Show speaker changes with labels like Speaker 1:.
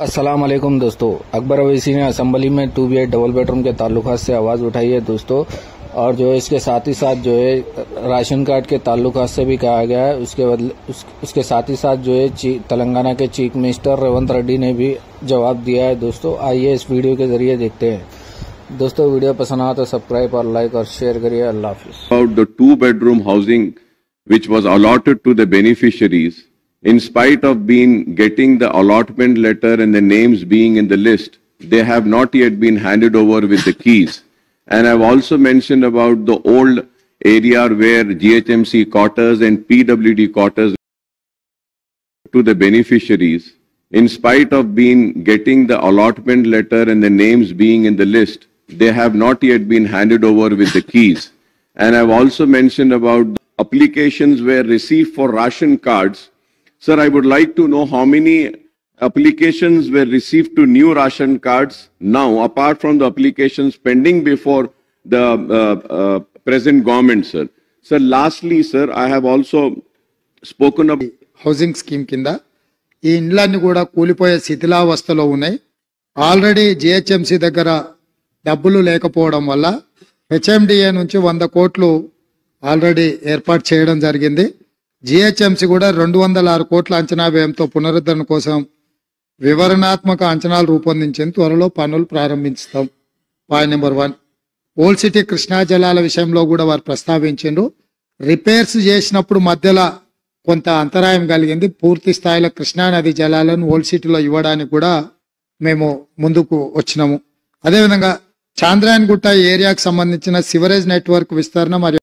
Speaker 1: अस्सलाम वालेकुम दोस्तों। अकबर अवैसी ने असेंबली में 2BH डबल बेडरूम के ताल्लुकात से आवाज़ उठाई है दोस्तों, और जो है इसके साथ ही साथ जो है राशन कार्ड के ताल्लुकात से भी कहा गया है। उसके साथ ही साथ जो है तेलंगाना के चीफ मिनिस्टर रेवंत रेड्डी ने भी जवाब दिया है दोस्तों। आइए इस वीडियो के जरिए देखते हैं दोस्तों। वीडियो पसंद आया तो सब्सक्राइब और लाइक और शेयर करिए। अल्लाह हाफिज़।
Speaker 2: About the 2-bedroom housing which was allotted to the beneficiaries, in spite of getting the allotment letter and the names being in the list, they have not yet been handed over with the keys. And I've also mentioned about the old area where GHMC quarters and PWD quarters to the beneficiaries. In spite of getting the allotment letter and the names being in the list, they have not yet been handed over with the keys. And I've also mentioned about the applications were received for ration cards. Sir, I would like to know how many applications were received to new ration cards now, apart from the applications pending before the present government, sir. Sir, lastly, sir, I have also spoken about
Speaker 3: housing scheme కింద ఈ ఇండ్లన్నీ కూడా కూలిపోయే శిథిలావస్థలో ఉన్నాయి. Already GHMC దగ్గర డబ్బులు లేకపోవడం వల్ల HMDA నుంచి 100 కోట్లు ఆల్రెడీ ఏర్పాటు చేయడం జరిగింది. జిహెచ్ఎంసీ కూడా 206 కోట్ల అంచనా వ్యయంతో పునరుద్ధరణ కోసం వివరణాత్మక అంచనాలు రూపొందించింది. త్వరలో పనులు ప్రారంభిస్తాం. Point number 1. Old city Krishna జలాల విషయంలో కూడా వారు ప్రస్తావించారు. రిపేర్స్ చేసినప్పుడు మధ్యలో కొంత అంతరాయం కలిగింది. పూర్తి స్థాయిలో కృష్ణా నది జలాలను ఓల్డ్ సిటీలో ఇవ్వడానికి కూడా మేము ముందుకు వచ్చినాము. అదేవిధంగా చాంద్రాయన్ గుట్ట ఏరియాకు సంబంధించిన సివరేజ్ నెట్వర్క్ విస్తరణ మరియు